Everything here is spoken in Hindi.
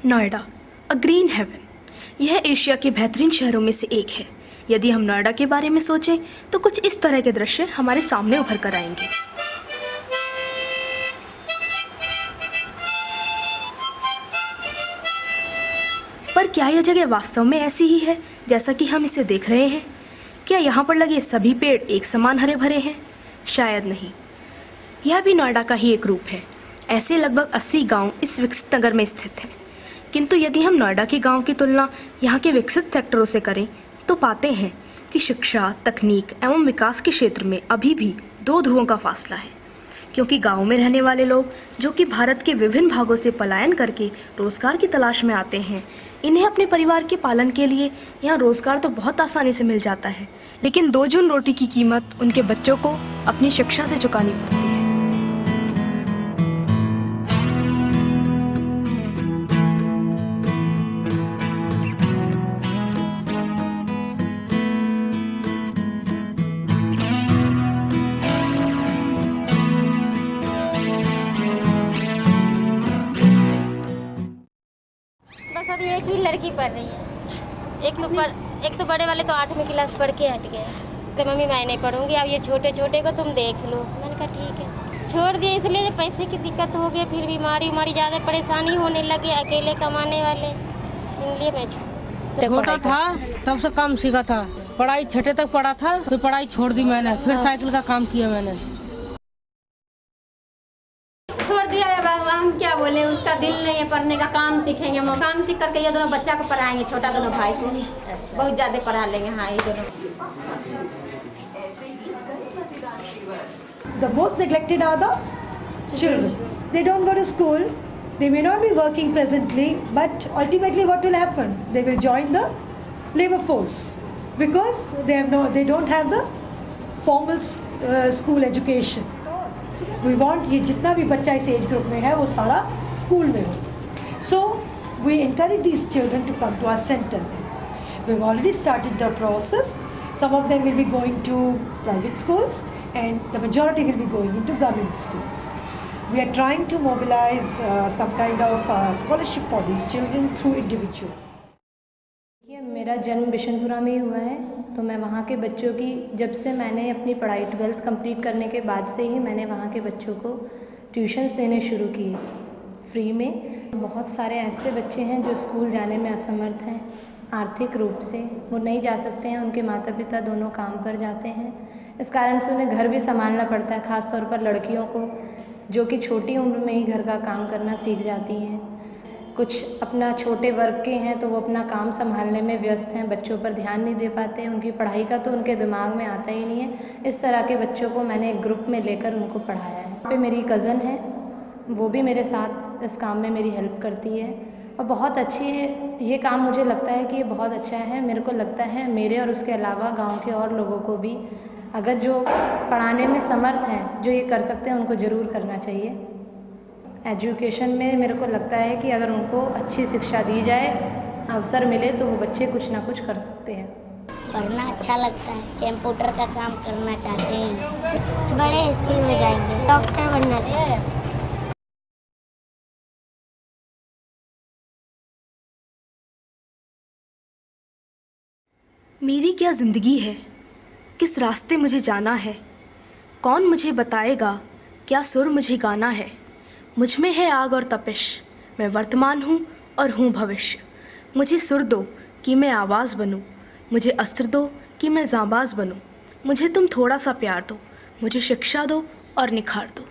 नोएडा, अ ग्रीन हेवन। यह एशिया के बेहतरीन शहरों में से एक है। यदि हम नोएडा के बारे में सोचें तो कुछ इस तरह के दृश्य हमारे सामने उभर कर आएंगे। पर क्या यह जगह वास्तव में ऐसी ही है जैसा कि हम इसे देख रहे हैं? क्या यहाँ पर लगे सभी पेड़ एक समान हरे भरे हैं? शायद नहीं। यह भी नोएडा का ही एक रूप है। ऐसे लगभग 80 गांव इस विकसित नगर में स्थित हैं। किंतु यदि हम नोएडा के गांव की तुलना यहाँ के विकसित सेक्टरों से करें तो पाते हैं कि शिक्षा, तकनीक एवं विकास के क्षेत्र में अभी भी 2 ध्रुवों का फासला है। क्योंकि गांव में रहने वाले लोग जो कि भारत के विभिन्न भागों से पलायन करके रोजगार की तलाश में आते हैं, इन्हें अपने परिवार के पालन के लिए यहाँ रोजगार तो बहुत आसानी से मिल जाता है, लेकिन 2 जून रोटी की कीमत उनके बच्चों को अपनी शिक्षा से चुकानी पड़ती है। बस अभी एक ही लड़की पढ़ रही है। एक तो बड़े वाले तो 8वीं क्लास पढ़ के हट गए। तो मम्मी मैं नहीं पढ़ूंगी, अब ये छोटे छोटे को तुम देख लो। मैंने कहा ठीक है। छोड़ दिए इसलिए पैसे की दिक्कत हो गई, फिर बीमारी ज़्यादा परेशानी होने लगी, अकेले कमाने वाले, इसलिए मैं छोटा था तब से काम सीखा था। पढ़ाई 6वीं तक पढ़ा था, फिर पढ़ाई छोड़ दी मैंने, फिर साइकिल का काम किया मैंने। छोड़ दिया है बाबा, हम क्या बोले, उसका दिल नहीं है पढ़ने का। काम सीखेंगे, हम काम सीख करके ये दोनों बच्चा को पढ़ाएंगे, छोटा दोनों भाई को बहुत ज्यादा पढ़ा लेंगे। हाँ, ये दोनों। The most neglected are the children. They don't go to school. They may not be working presently, but ultimately what will happen? They will join the labor force because they don't have the formal school education. We want ये जितना भी बच्चा इस एज ग्रुप में है वो सारा स्कूल में हो. So we encourage these children to come to our center. We've already started the process. Some of them will be going to private schools and the majority will be going into government schools. We are trying to mobilize some kind of scholarship for these children through individual. मेरा जन्म बिशनपुरा में ही हुआ है, तो मैं वहाँ के बच्चों की, जब से मैंने अपनी पढ़ाई 12th कंप्लीट करने के बाद से ही मैंने वहाँ के बच्चों को ट्यूशन्स देने शुरू किए फ्री में। बहुत सारे ऐसे बच्चे हैं जो स्कूल जाने में असमर्थ हैं, आर्थिक रूप से वो नहीं जा सकते हैं, उनके माता पिता दोनों काम पर जाते हैं। इस कारण से उन्हें घर भी संभालना पड़ता है, ख़ास तौर पर लड़कियों को जो कि छोटी उम्र में ही घर का काम करना सीख जाती हैं। कुछ अपना छोटे वर्ग के हैं तो वो अपना काम संभालने में व्यस्त हैं, बच्चों पर ध्यान नहीं दे पाते हैं, उनकी पढ़ाई का तो उनके दिमाग में आता ही नहीं है। इस तरह के बच्चों को मैंने एक ग्रुप में लेकर उनको पढ़ाया है। यहाँ पे मेरी कज़न है, वो भी मेरे साथ इस काम में मेरी हेल्प करती है और बहुत अच्छी है। ये काम मुझे लगता है कि ये बहुत अच्छा है। मेरे को लगता है मेरे और उसके अलावा गाँव के और लोगों को भी, अगर जो पढ़ाने में समर्थ हैं, जो ये कर सकते हैं, उनको ज़रूर करना चाहिए। एजुकेशन में मेरे को लगता है कि अगर उनको अच्छी शिक्षा दी जाए, अवसर मिले, तो वो बच्चे कुछ ना कुछ कर सकते हैं। पढ़ना अच्छा लगता है, कंप्यूटर का काम करना चाहते हैं, बड़े स्कूल में जाएंगे, डॉक्टर बनना चाहते हैं। मेरी क्या जिंदगी है, किस रास्ते मुझे जाना है, कौन मुझे बताएगा क्या सुर मुझे गाना है। मुझ में है आग और तपिश, मैं वर्तमान हूँ और हूँ भविष्य। मुझे सुर दो कि मैं आवाज़ बनूँ, मुझे अस्त्र दो कि मैं जांबाज बनूँ। मुझे तुम थोड़ा सा प्यार दो, मुझे शिक्षा दो और निखार दो।